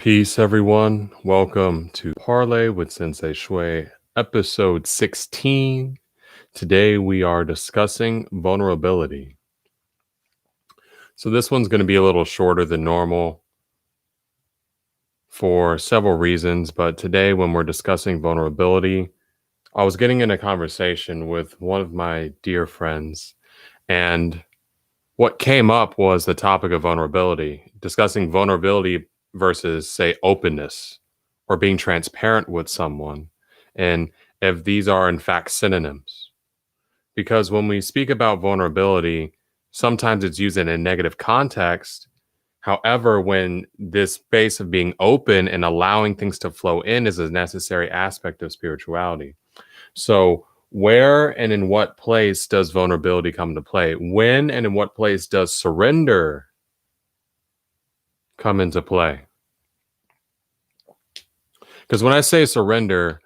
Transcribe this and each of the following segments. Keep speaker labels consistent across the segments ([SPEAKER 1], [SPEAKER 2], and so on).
[SPEAKER 1] Peace, everyone. Welcome to Parlez with Sensei Shui, episode 16. Today we are discussing vulnerability. So this one's going to be a little shorter than normal for several reasons, but today when we're discussing vulnerability, I was getting in a conversation with one of my dear friends, and what came up was the topic of vulnerability, discussing vulnerability versus, say, openness or being transparent with someone, and if these are in fact synonyms. Because when we speak about vulnerability, sometimes it's used in a negative context. However, when this space of being open and allowing things to flow in is a necessary aspect of spirituality. So, where and in what place does vulnerability come into play? When and in what place does surrender come into play? Because when I say surrender,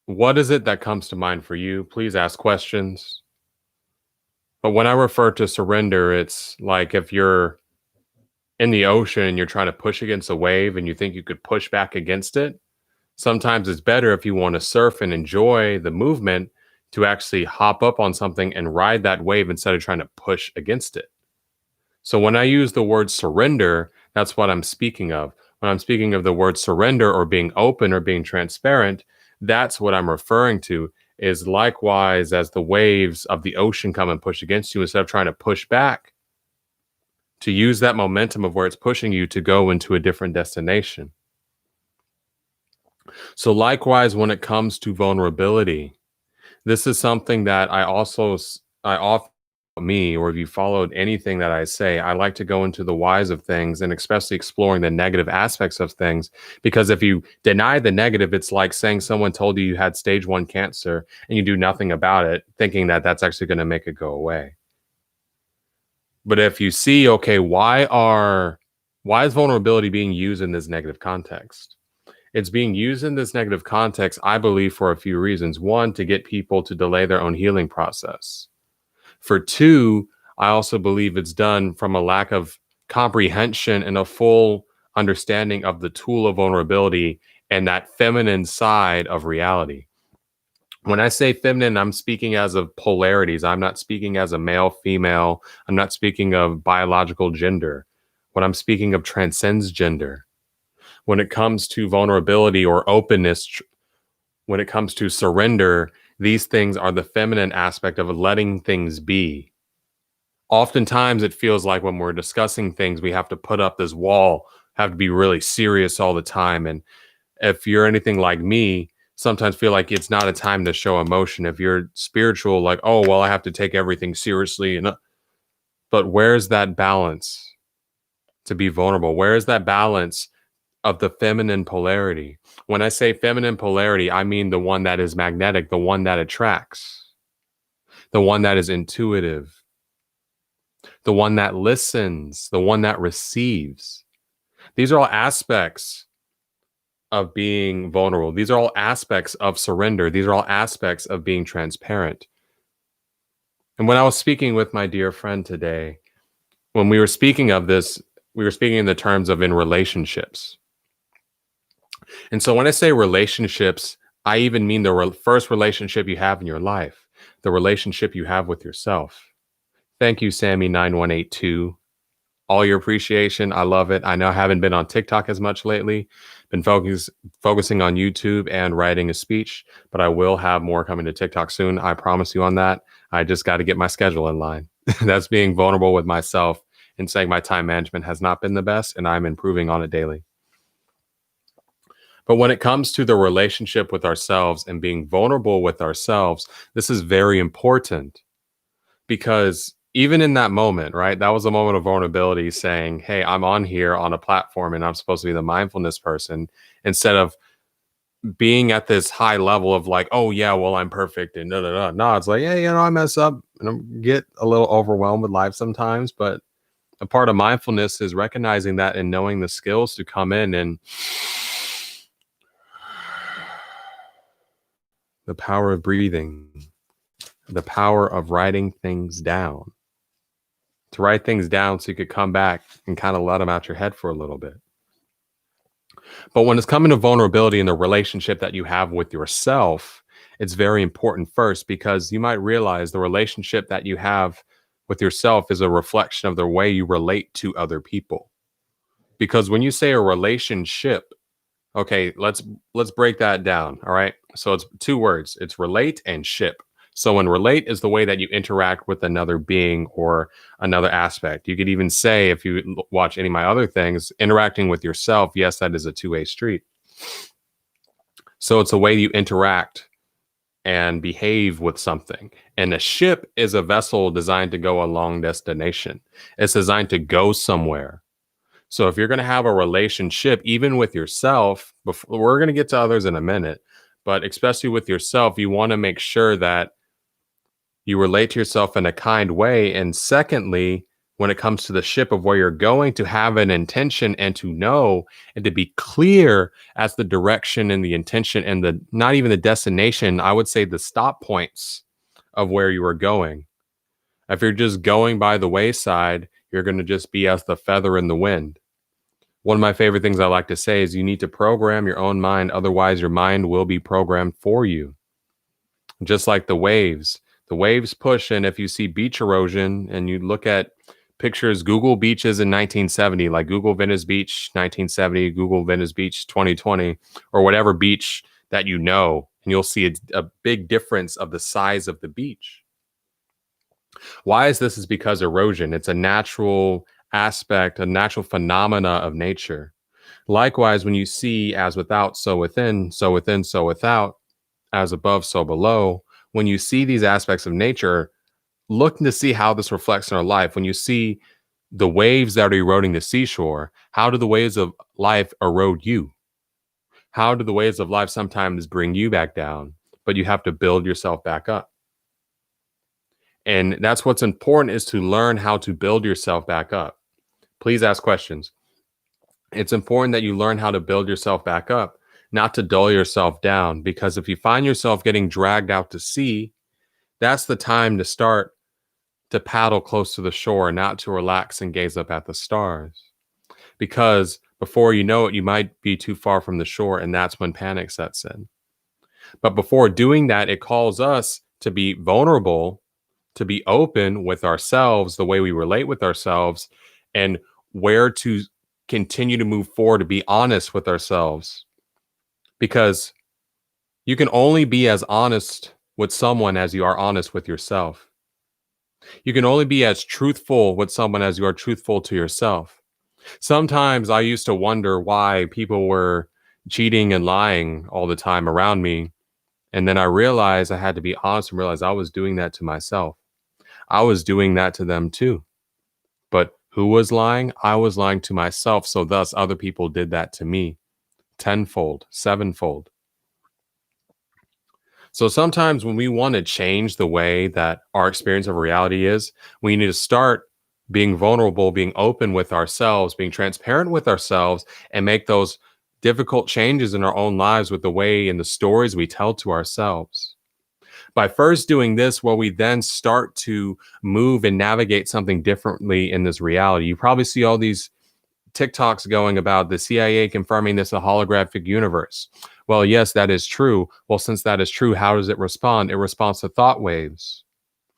[SPEAKER 1] what is it that comes to mind for you? Please ask questions. But when I refer to surrender, it's like if you're in the ocean and you're trying to push against a wave and you think you could push back against it. Sometimes it's better if you want to surf and enjoy the movement to actually hop up on something and ride that wave instead of trying to push against it. So when I use the word surrender, that's what I'm speaking of. When I'm speaking of the word surrender or being open or being transparent, that's what I'm referring to, is likewise as the waves of the ocean come and push against you, instead of trying to push back, to use that momentum of where it's pushing you to go into a different destination. So likewise, when it comes to vulnerability, this is something that I often, me, or if you followed anything that I say, I like to go into the whys of things, and especially exploring the negative aspects of things. Because if you deny the negative, it's like saying someone told you had stage 1 cancer and you do nothing about it, thinking that that's actually going to make it go away. But if you see, okay, why is vulnerability being used in this negative context? It's being used in this negative context, I believe, for a few reasons. One, to get people to delay their own healing process. For two, I also believe it's done from a lack of comprehension and a full understanding of the tool of vulnerability and that feminine side of reality. When I say feminine, I'm speaking as of polarities. I'm not speaking as a male, female. I'm not speaking of biological gender. When I'm speaking of transcends gender. When it comes to vulnerability or openness, when it comes to surrender, these things are the feminine aspect of letting things be. Oftentimes, it feels like when we're discussing things, we have to put up this wall, have to be really serious all the time. And if you're anything like me, sometimes feel like it's not a time to show emotion. If you're spiritual, like, oh, well, I have to take everything seriously. But where's that balance to be vulnerable? Where is that balance of the feminine polarity? When I say feminine polarity, I mean the one that is magnetic, the one that attracts, the one that is intuitive, the one that listens, the one that receives. These are all aspects of being vulnerable. These are all aspects of surrender. These are all aspects of being transparent. And when I was speaking with my dear friend today, when we were speaking of this, we were speaking in the terms of in relationships. And so when I say relationships, I even mean the first relationship you have in your life, the relationship you have with yourself. Thank you, Sammy9182. All your appreciation. I love it. I know I haven't been on TikTok as much lately, been focusing on YouTube and writing a speech, but I will have more coming to TikTok soon. I promise you on that. I just got to get my schedule in line. That's being vulnerable with myself and saying my time management has not been the best, and I'm improving on it daily. But when it comes to the relationship with ourselves and being vulnerable with ourselves, this is very important, because even in that moment, right? That was a moment of vulnerability, saying, hey, I'm on here on a platform and I'm supposed to be the mindfulness person, instead of being at this high level of like, oh yeah, well, I'm perfect and No, it's like, yeah, I mess up and I get a little overwhelmed with life sometimes. But a part of mindfulness is recognizing that and knowing the skills to come in and the power of breathing, the power of writing things down. To write things down so you could come back and kind of let them out your head for a little bit. But when it's coming to vulnerability in the relationship that you have with yourself, it's very important first because you might realize the relationship that you have with yourself is a reflection of the way you relate to other people. Because when you say a relationship, okay, let's break that down, all right? So it's two words. It's relate and ship. So when relate is the way that you interact with another being or another aspect. You could even say, if you watch any of my other things, interacting with yourself, yes, that is a two-way street. So it's a way you interact and behave with something. And a ship is a vessel designed to go a long destination. It's designed to go somewhere. So if you're going to have a relationship, even with yourself, before, we're going to get to others in a minute, but especially with yourself, you want to make sure that you relate to yourself in a kind way. And secondly, when it comes to the ship of where you're going, to have an intention and to know and to be clear as the direction and the intention and the not even the destination, I would say the stop points of where you are going. If you're just going by the wayside, you're going to just be as the feather in the wind. One of my favorite things I like to say is you need to program your own mind. Otherwise, your mind will be programmed for you. Just like the waves push. And if you see beach erosion and you look at pictures, Google beaches in 1970, like Google Venice Beach 1970, Google Venice Beach 2020, or whatever beach that you know, and you'll see a big difference of the size of the beach. Why is this? Is because erosion. It's a natural aspect, a natural phenomena of nature. Likewise, when you see as without, so within, so within, so without, as above, so below, when you see these aspects of nature, looking to see how this reflects in our life. When you see the waves that are eroding the seashore, how do the waves of life erode you? How do the waves of life sometimes bring you back down? But you have to build yourself back up. And that's what's important, is to learn how to build yourself back up. Please ask questions. It's important that you learn how to build yourself back up, not to dull yourself down. Because if you find yourself getting dragged out to sea, that's the time to start to paddle close to the shore, not to relax and gaze up at the stars. Because before you know it, you might be too far from the shore, and that's when panic sets in. But before doing that, it calls us to be vulnerable, to be open with ourselves, the way we relate with ourselves, and where to continue to move forward, to be honest with ourselves. Because you can only be as honest with someone as you are honest with yourself. You can only be as truthful with someone as you are truthful to yourself. Sometimes I used to wonder why people were cheating and lying all the time around me. And then I realized I had to be honest and realize I was doing that to myself. I was doing that to them too. But who was lying? I was lying to myself. So thus other people did that to me tenfold, sevenfold. So sometimes when we want to change the way that our experience of reality is, we need to start being vulnerable, being open with ourselves, being transparent with ourselves, and make those difficult changes in our own lives with the way and the stories we tell to ourselves. By first doing this, well, we then start to move and navigate something differently in this reality. You probably see all these TikToks going about the CIA confirming this a holographic universe. Well, yes, that is true. Well, since that is true, how does it respond? It responds to thought waves.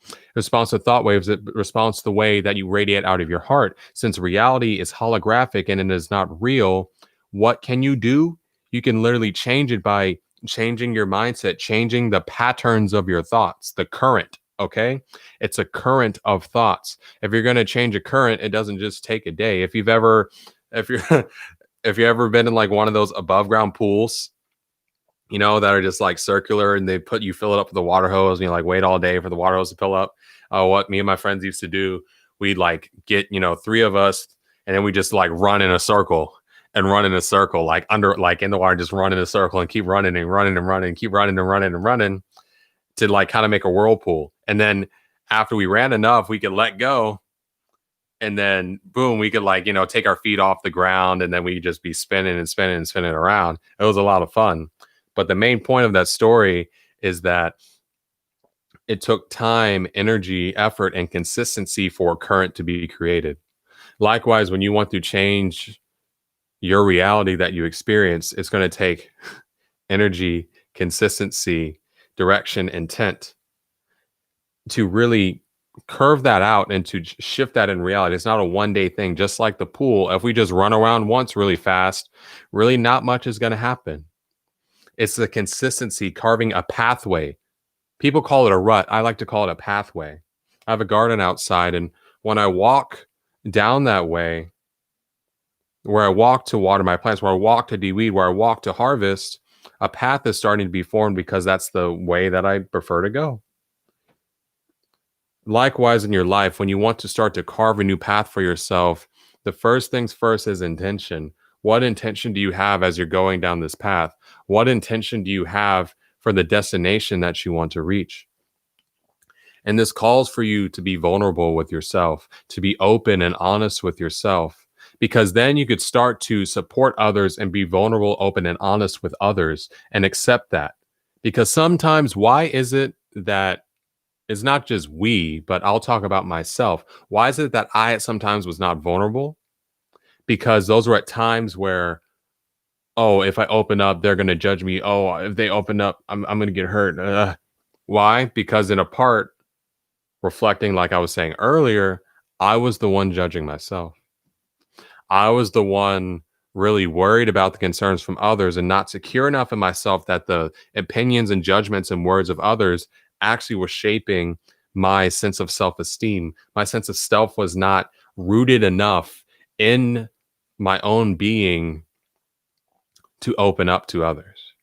[SPEAKER 1] It responds to thought waves. It responds to the way that you radiate out of your heart. Since reality is holographic and it is not real, what can you do? You can literally change it by changing your mindset, changing the patterns of your thoughts, the current. Okay. It's a current of thoughts. If you're going to change a current, it doesn't just take a day. If you're, if you ever been in like one of those above ground pools, you know, that are just like circular and you fill it up with the water hose and you like wait all day for the water hose to fill up. What me and my friends used to do, we'd like get, three of us and then we just like run in a circle and run in a circle, like under, like in the water, just run in a circle and keep running and running and running, keep running and running and running to like kind of make a whirlpool. And then after we ran enough, we could let go. And then boom, we could like, take our feet off the ground and then we just be spinning and spinning and spinning around. It was a lot of fun. But the main point of that story is that it took time, energy, effort, and consistency for a current to be created. Likewise, when you want to change your reality that you experience is going to take energy, consistency, direction, intent to really curve that out and to shift that in reality. It's not a one-day thing. Just like the pool, if we just run around once really fast, really not much is going to happen. It's the consistency, carving a pathway. People call it a rut. I like to call it a pathway. I have a garden outside, and when I walk down that way, where I walk to water my plants, where I walk to deweed, where I walk to harvest, a path is starting to be formed because that's the way that I prefer to go. Likewise, in your life, when you want to start to carve a new path for yourself, the first things first is intention. What intention do you have as you're going down this path? What intention do you have for the destination that you want to reach? And this calls for you to be vulnerable with yourself, to be open and honest with yourself, because then you could start to support others and be vulnerable, open, and honest with others and accept that. Because sometimes, why is it that it's not just we, but I'll talk about myself. Why is it that I sometimes was not vulnerable? Because those were at times where, oh, if I open up, they're going to judge me. Oh, if they open up, I'm going to get hurt. Why? Because in a part, reflecting, like I was saying earlier, I was the one judging myself. I was the one really worried about the concerns from others and not secure enough in myself that the opinions and judgments and words of others actually were shaping my sense of self-esteem. My sense of self was not rooted enough in my own being to open up to others.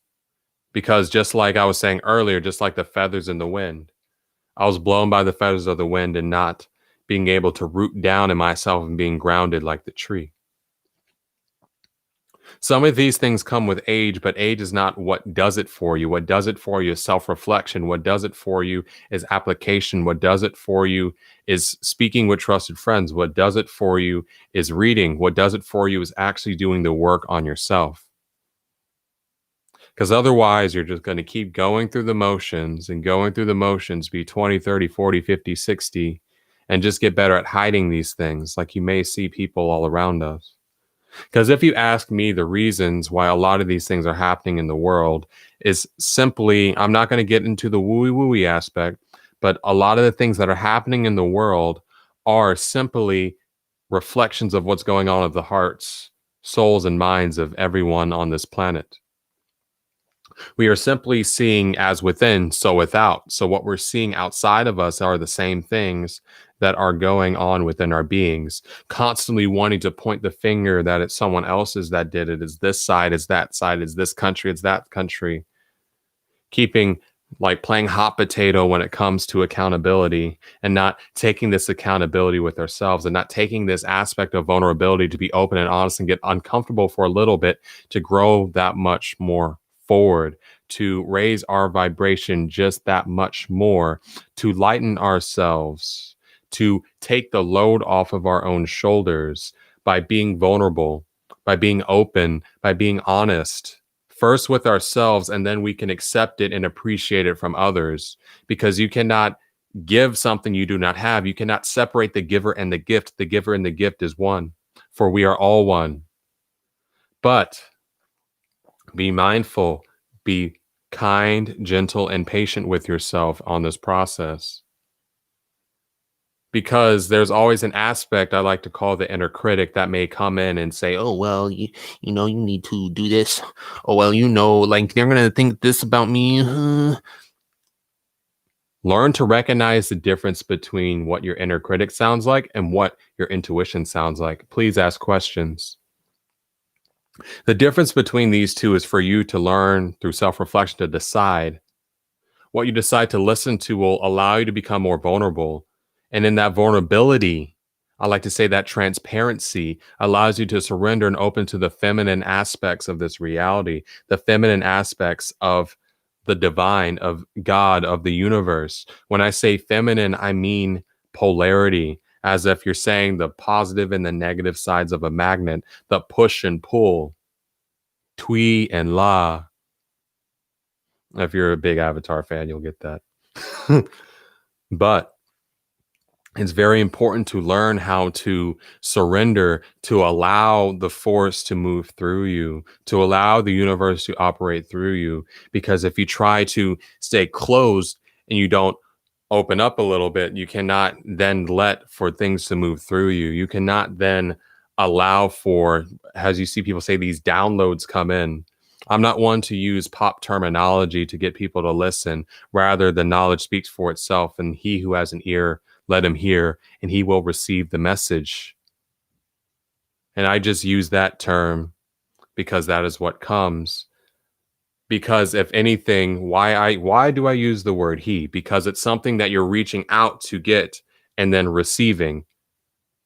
[SPEAKER 1] Because just like I was saying earlier, just like the feathers in the wind, I was blown by the feathers of the wind and not being able to root down in myself and being grounded like the tree. Some of these things come with age, but age is not what does it for you. What does it for you is self-reflection. What does it for you is application. What does it for you is speaking with trusted friends. What does it for you is reading. What does it for you is actually doing the work on yourself. Because otherwise, you're just going to keep going through the motions and going through the motions, be 20, 30, 40, 50, 60, and just get better at hiding these things like you may see people all around us. Because if you ask me the reasons why a lot of these things are happening in the world is simply, I'm not going to get into the wooey aspect, but a lot of the things that are happening in the world are simply reflections of what's going on of the hearts, souls, and minds of everyone on this planet. We are simply seeing as within, so without. So what we're seeing outside of us are the same things that are going on within our beings, constantly wanting to point the finger that it's someone else's that did it. It's this side, it's that side, it's this country, it's that country. Keeping like playing hot potato when it comes to accountability and not taking this accountability with ourselves and not taking this aspect of vulnerability to be open and honest and get uncomfortable for a little bit to grow that much more forward, to raise our vibration just that much more, to lighten ourselves, to take the load off of our own shoulders by being vulnerable, by being open, by being honest, first with ourselves, and then we can accept it and appreciate it from others, because you cannot give something you do not have. You cannot separate the giver and the gift. The giver and the gift is one, for we are all one. But be mindful, be kind, gentle, and patient with yourself on this process. Because there's always an aspect I like to call the inner critic that may come in and say, oh, well, you need to do this. Oh, well, like they're going to think this about me. Learn to recognize the difference between what your inner critic sounds like and what your intuition sounds like. Please ask questions. The difference between these two is for you to learn through self-reflection to decide. What you decide to listen to will allow you to become more vulnerable. And in that vulnerability, I like to say that transparency allows you to surrender and open to the feminine aspects of this reality, the feminine aspects of the divine, of God, of the universe. When I say feminine, I mean polarity, as if you're saying the positive and the negative sides of a magnet, the push and pull, Tui and La. If you're a big Avatar fan, you'll get that. But It's very important to learn how to surrender, to allow the force to move through you, to allow the universe to operate through you. Because if you try to stay closed and you don't open up a little bit, you cannot then let for things to move through you. You cannot then allow for, as you see people say, these downloads come in. I'm not one to use pop terminology to get people to listen. Rather, the knowledge speaks for itself, and he who has an ear, let him hear, and he will receive the message. And I just use that term because that is what comes. Because if anything, why do I use the word he? Because it's something that you're reaching out to get and then receiving.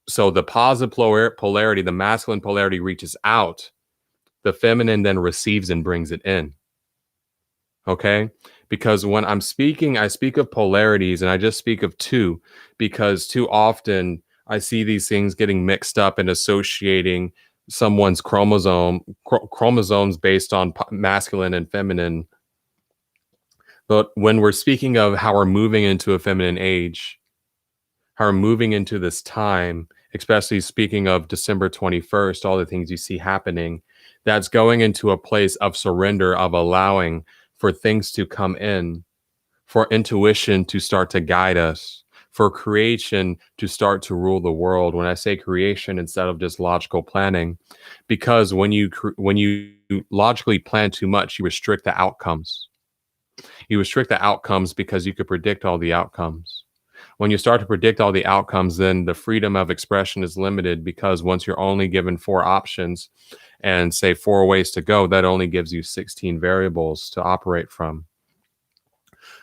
[SPEAKER 1] So the positive polarity, the masculine polarity reaches out. The feminine then receives and brings it in. Okay? Because when I'm speaking, I speak of polarities, and I just speak of two, because too often I see these things getting mixed up and associating someone's chromosomes based on masculine and feminine. But when we're speaking of how we're moving into a feminine age, how we're moving into this time, especially speaking of December 21st, all the things you see happening, that's going into a place of surrender, of allowing for things to come in, for intuition to start to guide us, for creation to start to rule the world. When I say creation instead of just logical planning, because when you logically plan too much, you restrict the outcomes. You restrict the outcomes because you could predict all the outcomes. When you start to predict all the outcomes, then the freedom of expression is limited, because once you're only given 4 options and say 4 ways to go, that only gives you 16 variables to operate from.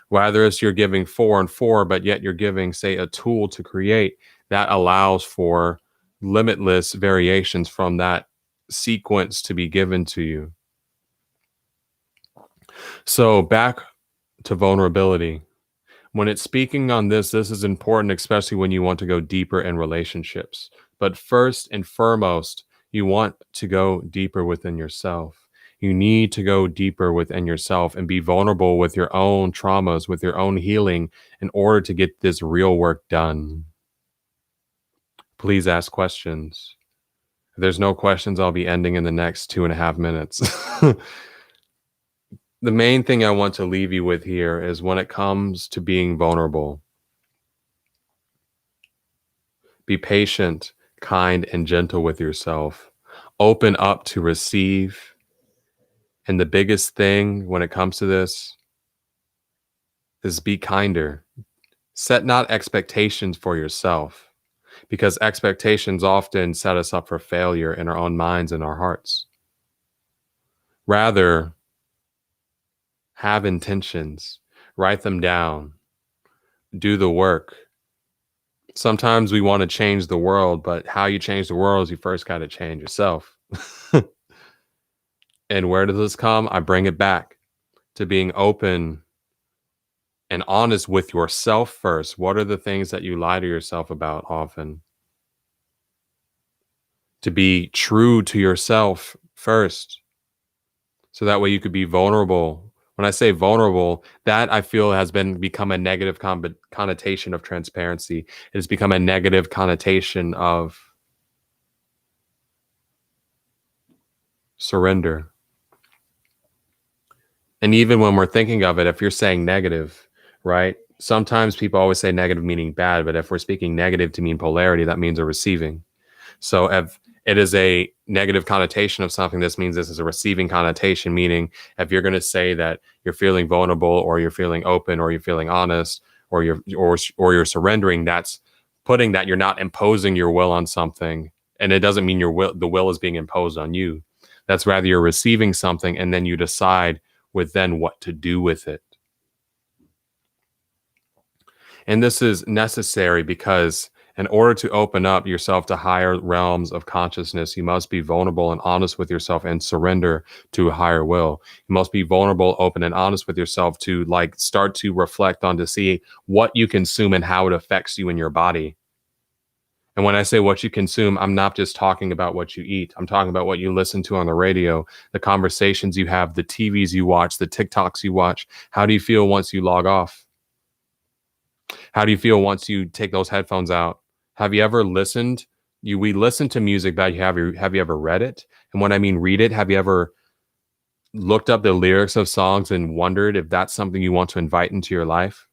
[SPEAKER 1] Whether it's you're giving 4 and 4, but yet you're giving, say, a tool to create, that allows for limitless variations from that sequence to be given to you. So back to vulnerability. When it's speaking on this is important, especially when you want to go deeper in relationships. But first and foremost, you want to go deeper within yourself. You need to go deeper within yourself and be vulnerable with your own traumas, with your own healing, in order to get this real work done. Please ask questions. If there's no questions, I'll be ending in the next 2.5 minutes. The main thing I want to leave you with here is, when it comes to being vulnerable, be patient, kind, and gentle with yourself. Open up to receive. And the biggest thing when it comes to this is be kinder. Set not expectations for yourself, because expectations often set us up for failure in our own minds and our hearts. Rather, have intentions, write them down, do the work. Sometimes we want to change the world, but how you change the world is you first got to change yourself. And where does this come? I bring it back to being open and honest with yourself first. What are the things that you lie to yourself about often? To be true to yourself first, so that way you could be vulnerable. When I say vulnerable, that I feel has become a negative connotation of transparency. It has become a negative connotation of surrender. And even when we're thinking of it, if you're saying negative, right? Sometimes people always say negative meaning bad, but if we're speaking negative to mean polarity, that means a receiving. So if it is a negative connotation of something, this means this is a receiving connotation, meaning if you're going to say that you're feeling vulnerable, or you're feeling open, or you're feeling honest, or you're surrendering, that's putting that you're not imposing your will on something. And it doesn't mean the will is being imposed on you. That's rather you're receiving something, and then you decide with then what to do with it. And this is necessary because in order to open up yourself to higher realms of consciousness, you must be vulnerable and honest with yourself and surrender to a higher will. You must be vulnerable, open, and honest with yourself to start to reflect on, to see what you consume and how it affects you in your body. And when I say what you consume, I'm not just talking about what you eat. I'm talking about what you listen to on the radio, the conversations you have, the TVs you watch, the TikToks you watch. How do you feel once you log off? How do you feel once you take those headphones out? Have you ever listened? We listen to music, but have you ever read it? And when I mean read it, have you ever looked up the lyrics of songs and wondered if that's something you want to invite into your life?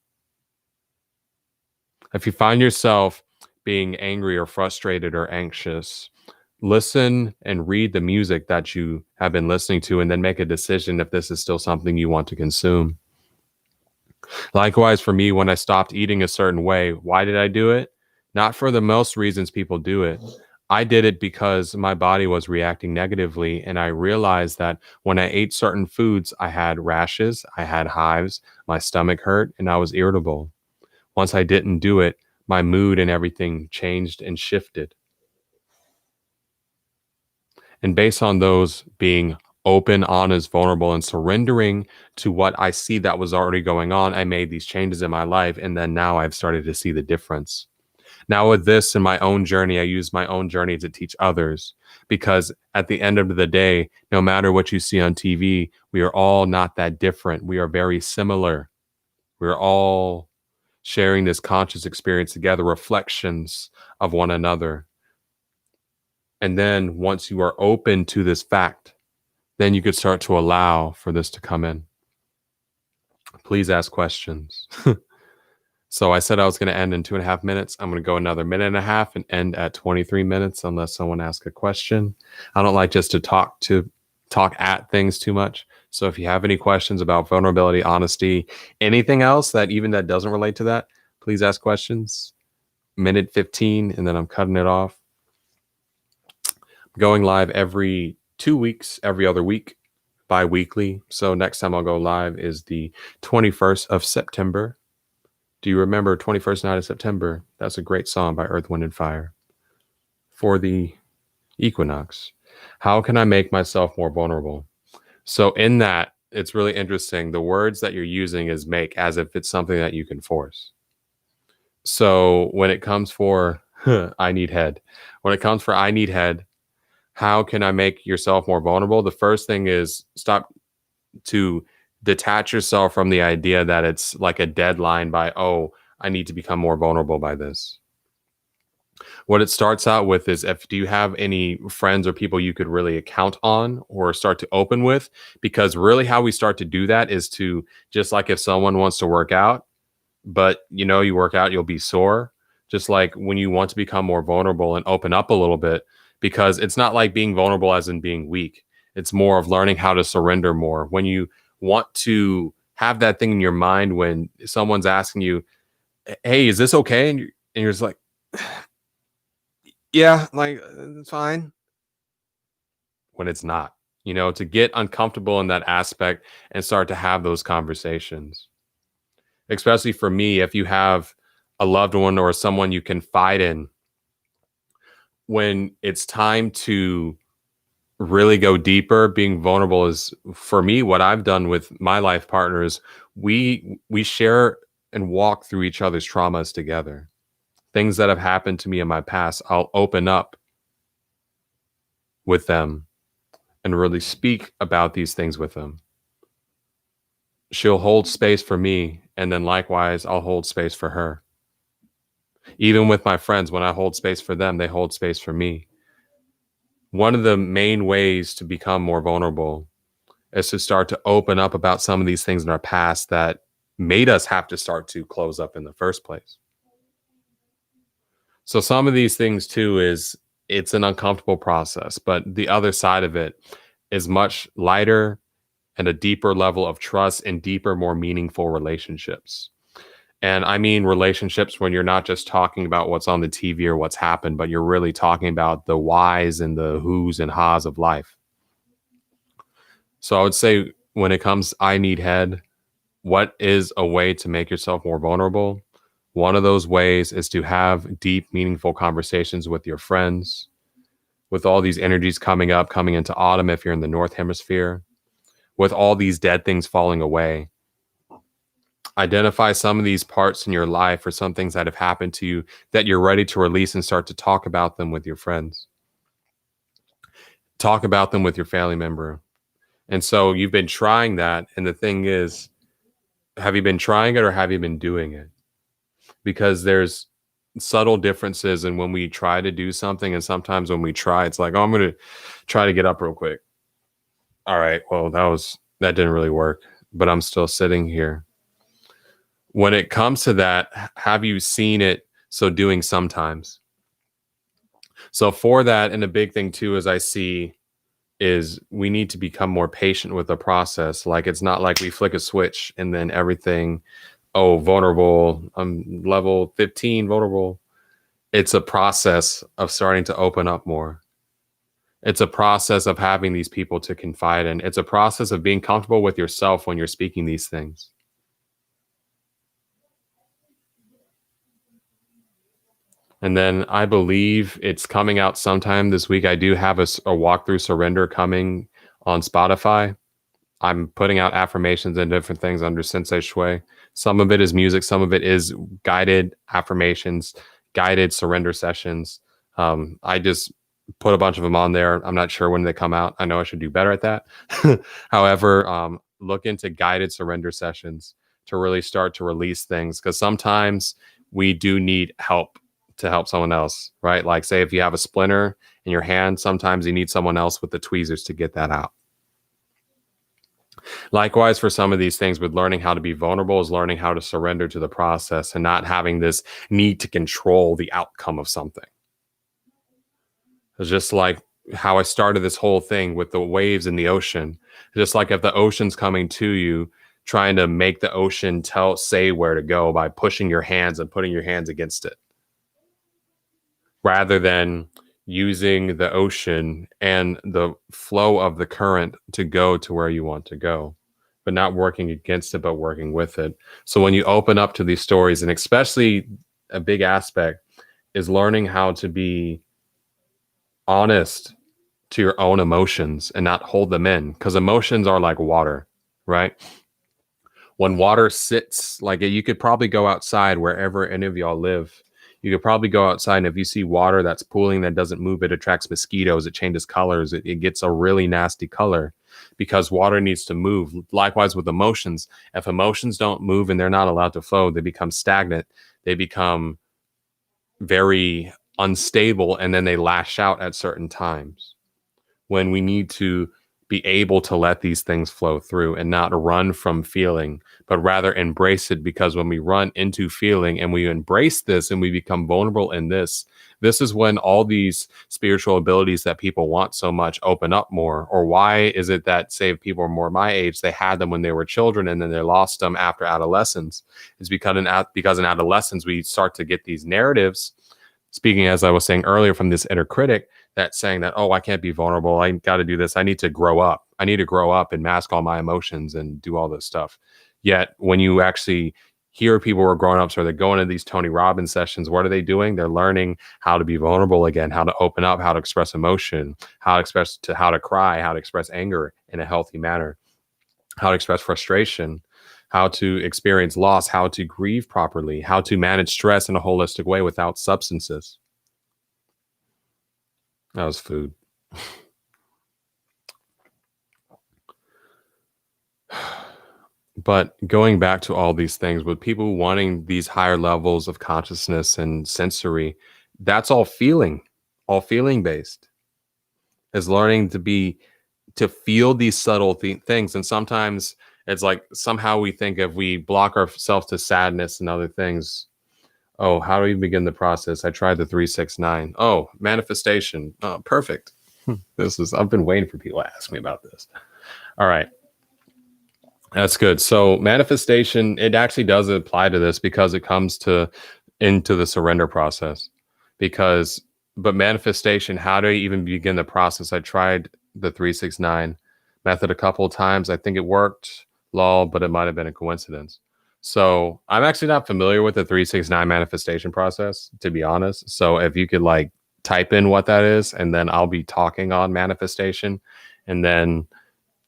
[SPEAKER 1] If you find yourself being angry or frustrated or anxious, listen and read the music that you have been listening to and then make a decision if this is still something you want to consume. Likewise, for me, when I stopped eating a certain way, why did I do it? Not for the most reasons people do it. I did it because my body was reacting negatively. And I realized that when I ate certain foods, I had rashes, I had hives, my stomach hurt, and I was irritable. Once I didn't do it, my mood and everything changed and shifted. And based on those being open, honest, vulnerable, and surrendering to what I see that was already going on, I made these changes in my life. And then now I've started to see the difference. Now, with this in my own journey, I use my own journey to teach others because at the end of the day, no matter what you see on TV, we are all not that different. We are very similar. We're all sharing this conscious experience together, reflections of one another. And then once you are open to this fact, then you could start to allow for this to come in. Please ask questions. So I said I was going to end in 2.5 minutes. I'm going to go another minute and a half and end at 23 minutes unless someone asks a question. I don't like just to talk at things too much. So if you have any questions about vulnerability, honesty, anything else that even that doesn't relate to that, please ask questions. Minute 15, and then I'm cutting it off. Going live every 2 weeks, every other week, bi-weekly. So next time I'll go live is the 21st of September. Do you remember 21st Night of September? That's a great song by Earth, Wind, and Fire for the equinox. How can I make myself more vulnerable? So in that, it's really interesting. The words that you're using is make as if it's something that you can force. So when it comes for I need head, when it comes for I need head, how can I make yourself more vulnerable? The first thing is stop to detach yourself from the idea that it's like a deadline by, oh, I need to become more vulnerable by this. What it starts out with is do you have any friends or people you could really count on or start to open with? Because really how we start to do that is to just like if someone wants to work out, but you work out, you'll be sore. Just like when you want to become more vulnerable and open up a little bit, because it's not like being vulnerable as in being weak. It's more of learning how to surrender more. When you want to have that thing in your mind when someone's asking you, hey, is this okay? And you're just like, yeah, like it's fine. When it's not, to get uncomfortable in that aspect and start to have those conversations. Especially for me, if you have a loved one or someone you confide in, when it's time to really go deeper, being vulnerable is for me what I've done with my life partners. We share and walk through each other's traumas together. Things that have happened to me in my past, I'll open up with them and really speak about these things with them. She'll hold space for me, and then likewise I'll hold space for her. Even with my friends, when I hold space for them, they hold space for me. One of the main ways to become more vulnerable is to start to open up about some of these things in our past that made us have to start to close up in the first place. So some of these things too it's an uncomfortable process, but the other side of it is much lighter and a deeper level of trust and deeper, more meaningful relationships. And I mean relationships when you're not just talking about what's on the TV or what's happened, but you're really talking about the whys and the who's and ha's of life. So I would say when it comes, I need head, what is a way to make yourself more vulnerable? One of those ways is to have deep, meaningful conversations with your friends, with all these energies coming up, coming into autumn if you're in the North Hemisphere, with all these dead things falling away. Identify some of these parts in your life or some things that have happened to you that you're ready to release and start to talk about them with your friends. Talk about them with your family member. And so you've been trying that. And the thing is, have you been trying it or have you been doing it? because there's subtle differences in when we try to do something, and sometimes when we try, it's like, oh, I'm going to try to get up real quick. All right, well, that didn't really work, but I'm still sitting here. When it comes to that, have you seen it so doing sometimes? So for that, and a big thing too, is I see is we need to become more patient with the process. Like, it's not like we flick a switch and then everything, oh, vulnerable, I'm level 15 vulnerable. It's a process of starting to open up more. It's a process of having these people to confide in. It's a process of being comfortable with yourself when you're speaking these things. And then I believe it's coming out sometime this week. I do have a walkthrough surrender coming on Spotify. I'm putting out affirmations and different things under Sensei Shui. Some of it is music, some of it is guided affirmations, guided surrender sessions. I just put a bunch of them on there. I'm not sure when they come out. I know I should do better at that. However, look into guided surrender sessions to really start to release things, because sometimes we do need help to help someone else, right? Like, say if you have a splinter in your hand, sometimes you need someone else with the tweezers to get that out. Likewise, for some of these things, with learning how to be vulnerable, is learning how to surrender to the process and not having this need to control the outcome of something. It's just like how I started this whole thing with the waves in the ocean. Just like if the ocean's coming to you, trying to make the ocean say where to go by pushing your hands and putting your hands against it, rather than using the ocean and the flow of the current to go to where you want to go, but not working against it, but working with it. So when you open up to these stories, and especially a big aspect is learning how to be honest to your own emotions and not hold them in, because emotions are like water, right? When water sits, like, you could probably go outside wherever any of y'all live. You could probably go outside, and if you see water that's pooling that doesn't move, it attracts mosquitoes, it changes colors, it gets a really nasty color because water needs to move. Likewise with emotions. If emotions don't move and they're not allowed to flow, they become stagnant. They become very unstable, and then they lash out at certain times when we need to be able to let these things flow through and not run from feeling, but rather embrace it. Because when we run into feeling and we embrace this and we become vulnerable in this is when all these spiritual abilities that people want so much open up more. Or why is it that, say, if people are more my age, they had them when they were children and then they lost them after adolescence? It's because in adolescence, we start to get these narratives, speaking, as I was saying earlier, from this inner critic, that's saying that, oh, I can't be vulnerable. I got to do this. I need to grow up. I need to grow up and mask all my emotions and do all this stuff. Yet when you actually hear people who are grown ups, or they're going to these Tony Robbins sessions, what are they doing? They're learning how to be vulnerable again, how to open up, how to express emotion, how to cry, how to express anger in a healthy manner, how to express frustration, how to experience loss, how to grieve properly, how to manage stress in a holistic way without substances. That was food. But going back to all these things, with people wanting these higher levels of consciousness and sensory, that's all feeling based. Is learning to feel these subtle things. And sometimes it's like, somehow we think if we block ourselves to sadness and other things, oh, how do we begin the process? I tried the 369. Oh, manifestation. Oh, perfect. I've been waiting for people to ask me about this. All right. That's good. So manifestation, it actually does apply to this because it comes into the surrender process. But manifestation, how do I even begin the process? I tried the 369 method a couple of times. I think it worked, but it might have been a coincidence. So I'm actually not familiar with the 369 manifestation process, to be honest. So if you could type in what that is, and then I'll be talking on manifestation, and then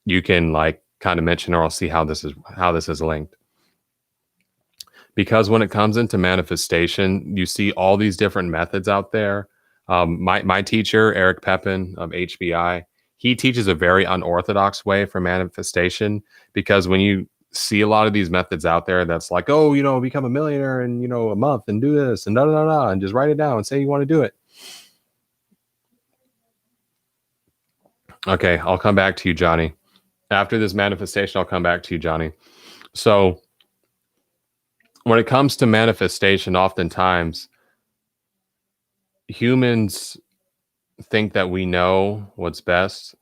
[SPEAKER 1] you can kind of mention, or I'll see how this is linked. Because when it comes into manifestation, you see all these different methods out there. My teacher, Eric Pepin of HBI, he teaches a very unorthodox way for manifestation, because when you see a lot of these methods out there that's like, oh, become a millionaire in, a month and do this and da da da da, and just write it down and say you want to do it. Okay, I'll come back to you, Johnny. After this manifestation, I'll come back to you, Johnny. So when it comes to manifestation, oftentimes humans think that we know what's best.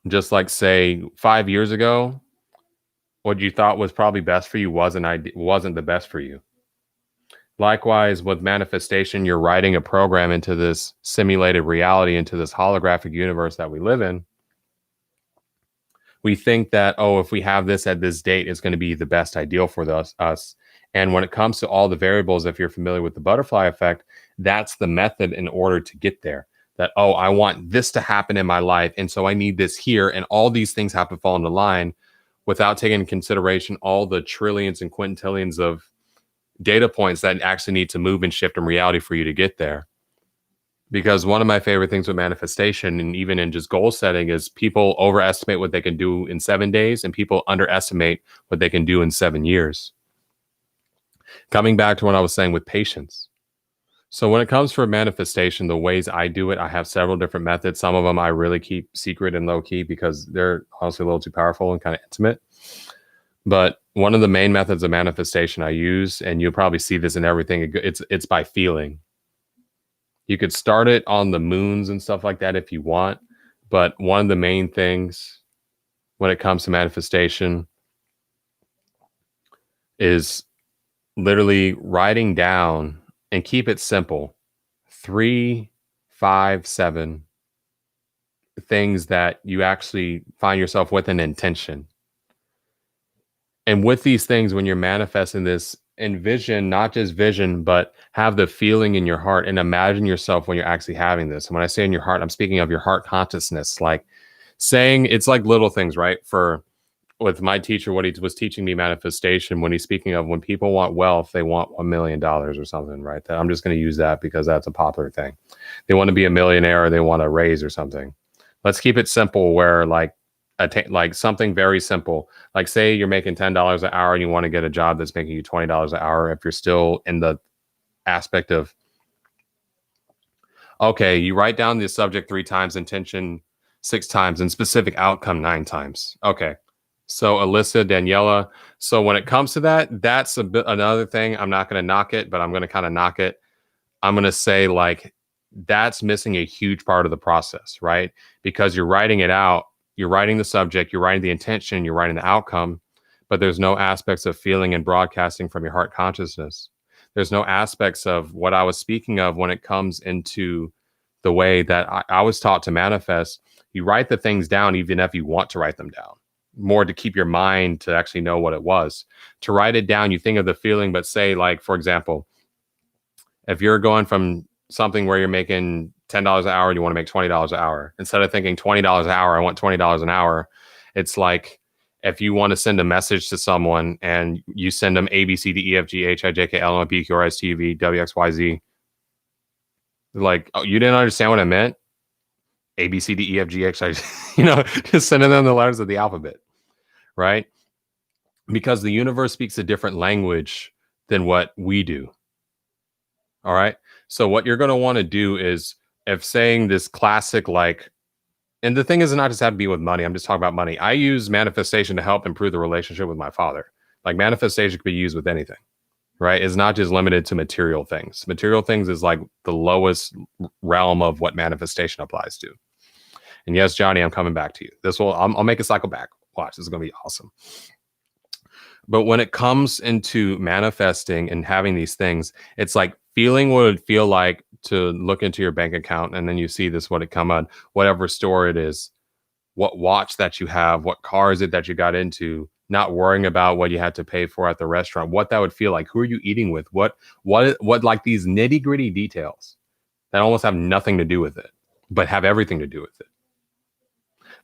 [SPEAKER 1] Just like, say, 5 years ago, what you thought was probably best for you wasn't the best for you. Likewise, with manifestation, you're writing a program into this simulated reality, into this holographic universe that we live in. We think that, oh, if we have this at this date, it's going to be the best ideal for us. And when it comes to all the variables, if you're familiar with the butterfly effect, that's the method in order to get there. That, oh, I want this to happen in my life, and so I need this here, and all these things have to fall into line without taking into consideration all the trillions and quintillions of data points that actually need to move and shift in reality for you to get there. Because one of my favorite things with manifestation, and even in just goal setting, is people overestimate what they can do in 7 days and people underestimate what they can do in 7 years. Coming back to what I was saying with patience. So when it comes for manifestation, the ways I do it, I have several different methods. Some of them I really keep secret and low key because they're honestly a little too powerful and kind of intimate. But one of the main methods of manifestation I use, and you'll probably see this in everything, it's by feeling. You could start it on the moons and stuff like that if you want. But one of the main things when it comes to manifestation is literally writing down, and keep it simple, 3, 5, 7 things that you actually find yourself with an intention. And with these things, when you're manifesting this, envision, not just vision, but have the feeling in your heart and imagine yourself when you're actually having this. And when I say in your heart, I'm speaking of your heart consciousness, like saying, it's like little things, right? With my teacher, what he was teaching me manifestation, when he's speaking of when people want wealth, they want $1 million or something, right? That I'm just going to use that because that's a popular thing. They want to be a millionaire or they want a raise or something. Let's keep it simple where like something very simple. Like say you're making $10 an hour and you want to get a job that's making you $20 an hour. If you're still in the aspect of, okay, you write down the subject 3 times, intention 6 times, and specific outcome 9 times. Okay. So Alyssa, Daniela. So when it comes to that, that's another thing. I'm not going to knock it, but I'm going to kind of knock it. I'm going to say like that's missing a huge part of the process, right? Because you're writing it out, you're writing the subject, you're writing the intention, you're writing the outcome, but there's no aspects of feeling and broadcasting from your heart consciousness. There's no aspects of what I was speaking of when it comes into the way that I was taught to manifest. You write the things down, even if you want to write them down. More to keep your mind to actually know what it was. To write it down, you think of the feeling, but say like, for example, if you're going from something where you're making $10 an hour and you want to make $20 an hour, instead of thinking $20 an hour, I want $20 an hour. It's like, if you want to send a message to someone and you send them A, B, C, D, E, F, G, H, I, J, K, L, M, N, P, Q, R, S, T, U, V, W, X, Y, Z. Like, oh, you didn't understand what I meant? A, B, C, D, E, F, G, H, I, just sending them the letters of the alphabet. Right? Because the universe speaks a different language than what we do. All right. So what you're going to want to do is, if saying this classic, like, and the thing is not just have to be with money. I'm just talking about money. I use manifestation to help improve the relationship with my father. Like manifestation could be used with anything, right? It's not just limited to material things. Material things is like the lowest realm of what manifestation applies to. And yes, Johnny, I'm coming back to you. I'll make a cycle back. Watch, this is going to be awesome. But when it comes into manifesting and having these things, it's like feeling what it would feel like to look into your bank account and then you see this, what it come on, whatever store it is, what watch that you have, what car is it that you got into, not worrying about what you had to pay for at the restaurant, what that would feel like, who are you eating with, what like these nitty gritty details that almost have nothing to do with it, but have everything to do with it.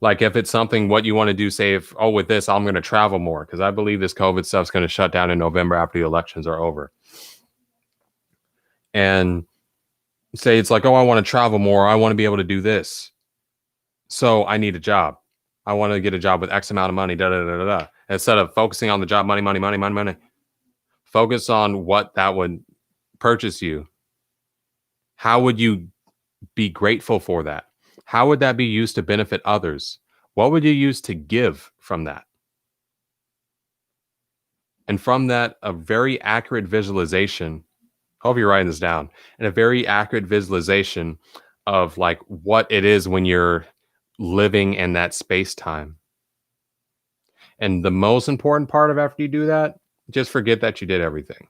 [SPEAKER 1] Like if it's something, what you want to do, say with this, I'm going to travel more because I believe this COVID stuff's going to shut down in November after the elections are over. And say it's like, oh, I want to travel more. I want to be able to do this. So I need a job. I want to get a job with X amount of money, da, da, da, da, da. Instead of focusing on the job, money, money, money, money, money, focus on what that would purchase you. How would you be grateful for that? How would that be used to benefit others? What would you use to give from that? And from that, a very accurate visualization. Hope you're writing this down. And a very accurate visualization of like what it is when you're living in that space time. And the most important part of after you do that, just forget that you did everything.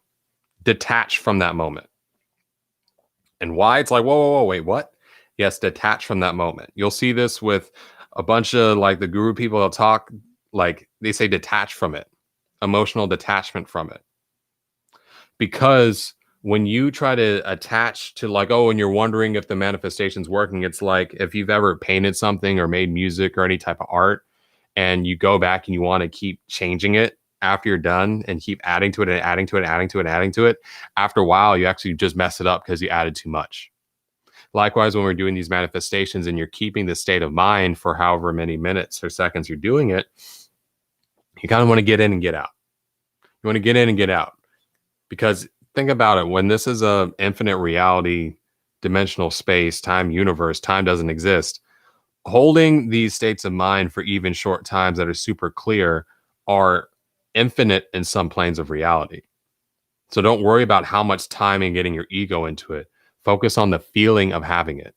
[SPEAKER 1] Detach from that moment. And why? It's like, whoa, whoa, whoa, wait, what? Yes, detach from that moment. You'll see this with a bunch of like the guru people. They'll talk like they say detach from it, emotional detachment from it. Because when you try to attach to like, oh, and you're wondering if the manifestation's working, it's like if you've ever painted something or made music or any type of art and you go back and you want to keep changing it after you're done and keep adding to it and adding to it, adding to it, adding to it. After a while, you actually just mess it up because you added too much. Likewise, when we're doing these manifestations and you're keeping the state of mind for however many minutes or seconds you're doing it, you kind of want to get in and get out. You want to get in and get out. Because think about it, when this is a infinite reality, dimensional space, time, universe, time doesn't exist. Holding these states of mind for even short times that are super clear are infinite in some planes of reality. So don't worry about how much time and getting your ego into it. Focus on the feeling of having it.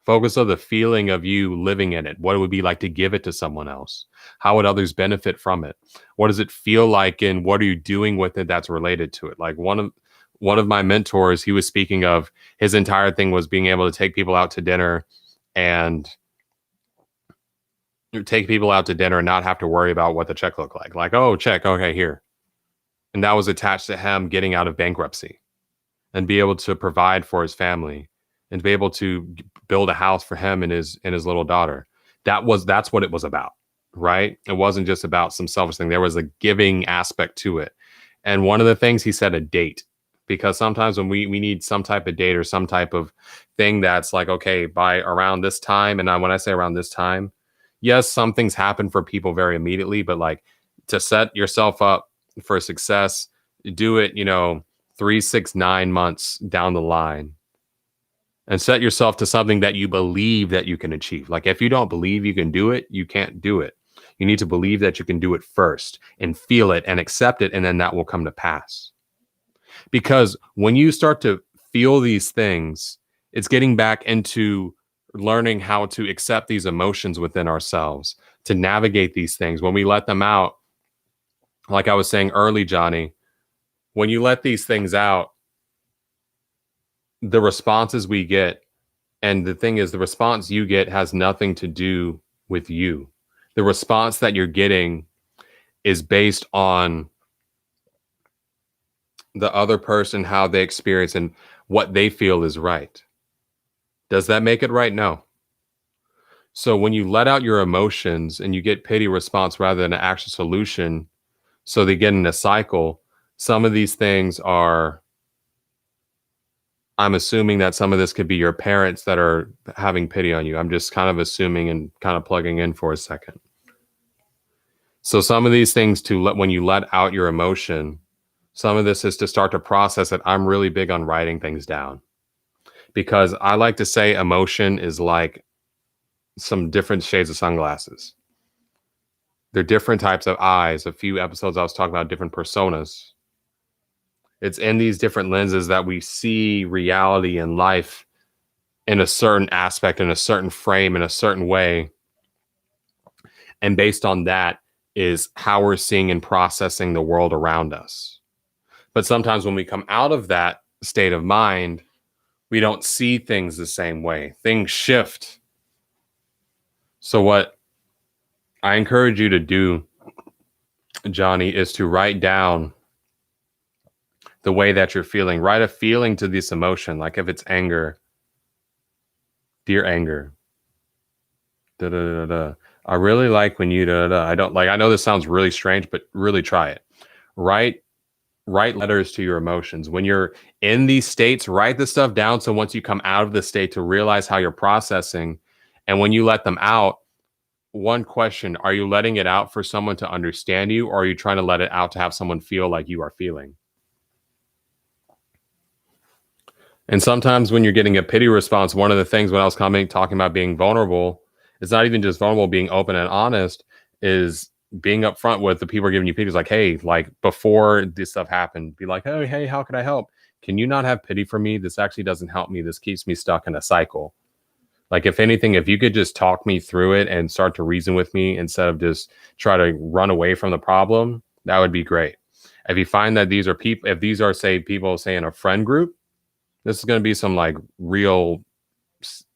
[SPEAKER 1] Focus on the feeling of you living in it. What it would be like to give it to someone else. How would others benefit from it? What does it feel like and what are you doing with it that's related to it? Like one of my mentors, he was speaking of his entire thing was being able to take people out to dinner and not have to worry about what the check looked like. Like, oh, check, okay, here. And that was attached to him getting out of bankruptcy and be able to provide for his family and to be able to build a house for him and his little daughter. That's what it was about, right? It wasn't just about some selfish thing. There was a giving aspect to it. And one of the things he said, a date, because sometimes when we need some type of date or some type of thing that's like, okay, by around this time, and when I say around this time, yes, some things happen for people very immediately, but like to set yourself up for success, do it, 3, 6, 9 months down the line and set yourself to something that you believe that you can achieve. Like if you don't believe you can do it, you can't do it. You need to believe that you can do it first and feel it and accept it. And then that will come to pass. Because when you start to feel these things, it's getting back into learning how to accept these emotions within ourselves, to navigate these things. When we let them out, like I was saying early, Johnny, when you let these things out, the responses we get, and the thing is, the response you get has nothing to do with you. The response that you're getting is based on the other person, how they experience and what they feel is right. Does that make it right? No. So when you let out your emotions and you get pity response rather than an actual solution, so they get in a cycle, some of these things are, I'm assuming that some of this could be your parents that are having pity on you. I'm just kind of assuming and kind of plugging in for a second. So some of these things when you let out your emotion, some of this is to start to process it. I'm really big on writing things down because I like to say emotion is like some different shades of sunglasses. They're different types of eyes. A few episodes I was talking about different personas. It's in these different lenses that we see reality and life in a certain aspect, in a certain frame, in a certain way. And based on that is how we're seeing and processing the world around us. But sometimes when we come out of that state of mind, we don't see things the same way. Things shift. So what I encourage you to do, Johnny, is to write down the way that you're feeling. Write a feeling to this emotion. Like if it's anger, dear anger. Da, da, da, da. I really like when you da, da, da. I don't like, I know this sounds really strange, but really try it. Write letters to your emotions. When you're in these states, write this stuff down. So once you come out of the state to realize how you're processing, and when you let them out, one question, are you letting it out for someone to understand you, or are you trying to let it out to have someone feel like you are feeling? And sometimes when you're getting a pity response, one of the things when I was talking about being vulnerable, it's not even just vulnerable, being open and honest, is being upfront with the people who are giving you pity. It's like, hey, like before this stuff happened, be like, oh, hey, how can I help? Can you not have pity for me? This actually doesn't help me. This keeps me stuck in a cycle. Like, if anything, if you could just talk me through it and start to reason with me instead of just try to run away from the problem, that would be great. If you find that these are people, if these are, say, people, say, in a friend group, this is going to be some like real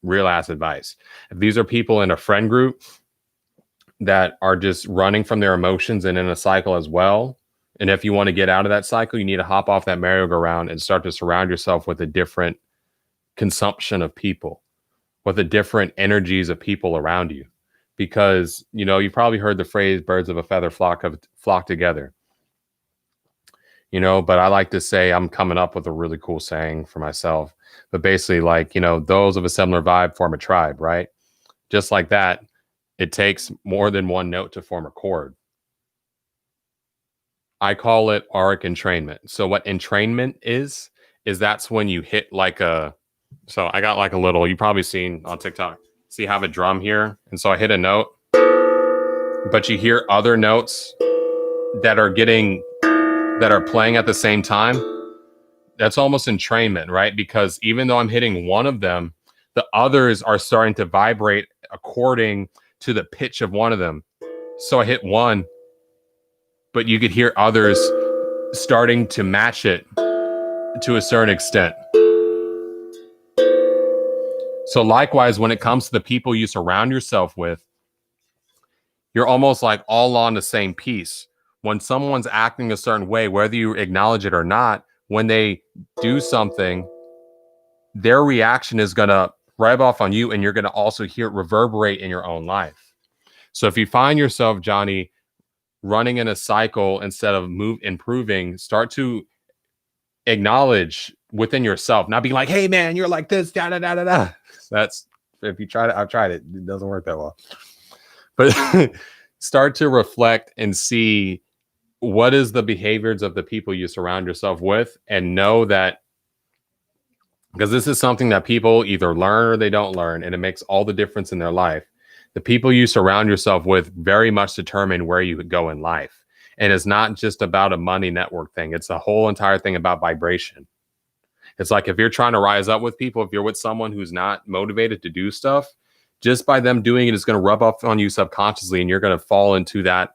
[SPEAKER 1] ass advice. If these are people in a friend group that are just running from their emotions and in a cycle as well, and if you want to get out of that cycle, you need to hop off that merry-go-round and start to surround yourself with a different consumption of people, with the different energies of people around you. Because, you know, you probably heard the phrase birds of a feather flock together. You know, but I like to say, I'm coming up with a really cool saying for myself. But basically, like, you know, those of a similar vibe form a tribe, right? Just like that, it takes more than one note to form a chord. I call it auric entrainment. So what entrainment is that's when you hit like a, so I got like a little, you probably seen on TikTok, see, I have a drum here. And so I hit a note, but you hear other notes that are playing at the same time. That's almost entrainment, right? Because even though I'm hitting one of them, the others are starting to vibrate according to the pitch of one of them. So I hit one, but you could hear others starting to match it to a certain extent. So likewise, when it comes to the people you surround yourself with, you're almost like all on the same piece. When someone's acting a certain way, whether you acknowledge it or not, when they do something, their reaction is going to rub off on you, and you're going to also hear it reverberate in your own life. So if you find yourself, Johnny, running in a cycle instead of improving, start to acknowledge within yourself, not be like, hey man, you're like this, da da da da da. That's, if you try it, I've tried it, it doesn't work that well. But start to reflect and see what is the behaviors of the people you surround yourself with, and know that, because this is something that people either learn or they don't learn, and it makes all the difference in their life. The people you surround yourself with very much determine where you go in life. And it's not just about a money network thing. It's a whole entire thing about vibration. It's like, if you're trying to rise up with people, if you're with someone who's not motivated to do stuff, just by them doing it is going to rub off on you subconsciously, and you're going to fall into that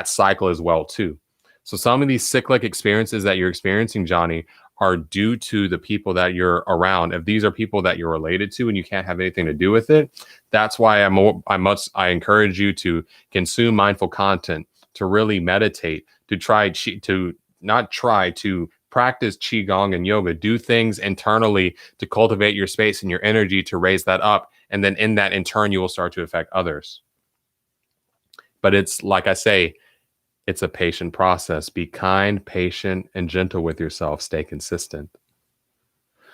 [SPEAKER 1] cycle as well too. So some of these cyclic experiences that you're experiencing, Johnny, are due to the people that you're around. If these are people that you're related to and you can't have anything to do with it, that's why I encourage you to consume mindful content, to really meditate, to practice qigong and yoga, do things internally to cultivate your space and your energy to raise that up. And then in that, in turn, you will start to affect others. But it's like I say, it's a patient process. Be kind, patient, and gentle with yourself. Stay consistent.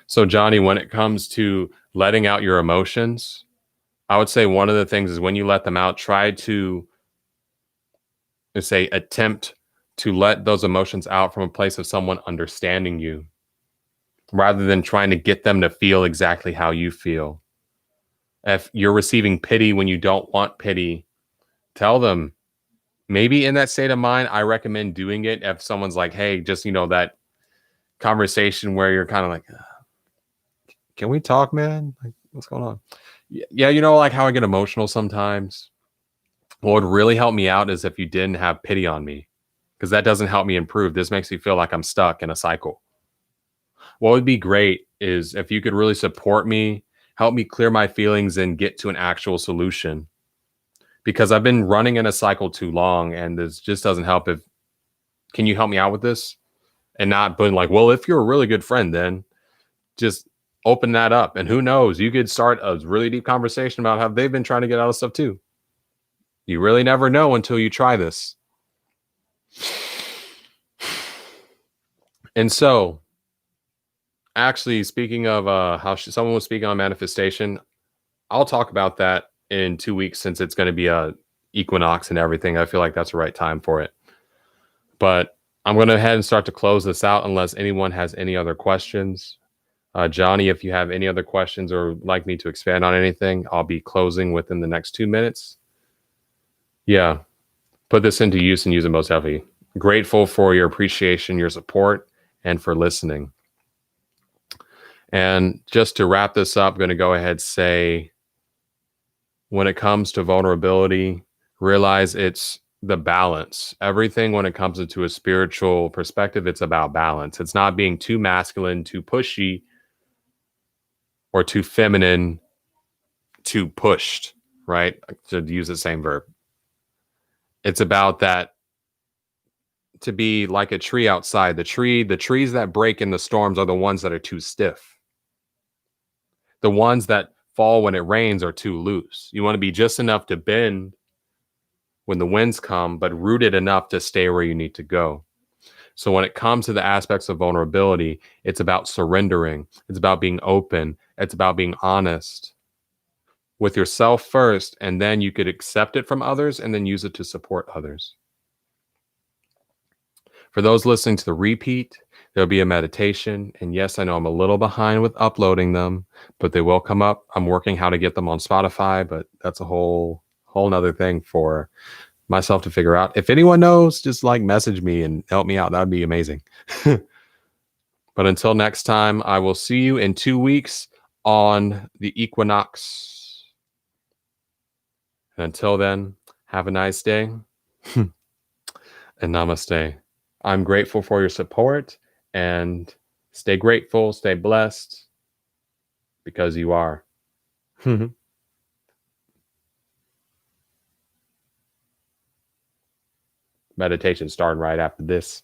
[SPEAKER 1] So, Johnny, when it comes to letting out your emotions, I would say one of the things is, when you let them out, try to, attempt to let those emotions out from a place of someone understanding you, rather than trying to get them to feel exactly how you feel. If you're receiving pity when you don't want pity, tell them, maybe in that state of mind, I recommend doing it if someone's like, hey, just, that conversation where you're kind of like, can we talk, man? Like, what's going on? Yeah, like how I get emotional sometimes. What would really help me out is if you didn't have pity on me, because that doesn't help me improve. This makes me feel like I'm stuck in a cycle. What would be great is if you could really support me, help me clear my feelings, and get to an actual solution. Because I've been running in a cycle too long, and this just doesn't help. Can you help me out with this? And not being like, well, if you're a really good friend, then just open that up. And who knows, you could start a really deep conversation about how they've been trying to get out of stuff too. You really never know until you try this. And so, actually, speaking of how someone was speaking on manifestation, I'll talk about that in 2 weeks, since it's going to be equinox and everything. I feel like that's the right time for it. But I'm going to head and start to close this out unless anyone has any other questions. Johnny, if you have any other questions or like me to expand on anything, I'll be closing within the next 2 minutes. Yeah, put this into use and use it most heavily. Grateful for your appreciation, your support, and for listening. And just to wrap this up, I'm going to go ahead and say, when it comes to vulnerability, realize it's the balance. Everything when it comes into a spiritual perspective, it's about balance. It's not being too masculine, too pushy, or too feminine, too pushed, right? To use the same verb. It's about that, to be like a tree outside. The trees that break in the storms are the ones that are too stiff. The ones that fall when it rains are too loose. You want to be just enough to bend when the winds come, but rooted enough to stay where you need to go. So when it comes to the aspects of vulnerability, it's about surrendering. It's about being open. It's about being honest with yourself first, and then you could accept it from others and then use it to support others. For those listening to the repeat, there'll be a meditation. And yes, I know I'm a little behind with uploading them, but they will come up. I'm working how to get them on Spotify, but that's a whole nother thing for myself to figure out. If anyone knows, just like message me and help me out. That would be amazing. But until next time, I will see you in 2 weeks on the equinox. And until then, have a nice day and namaste. I'm grateful for your support, and stay grateful, stay blessed, because you are. Meditation starting right after this.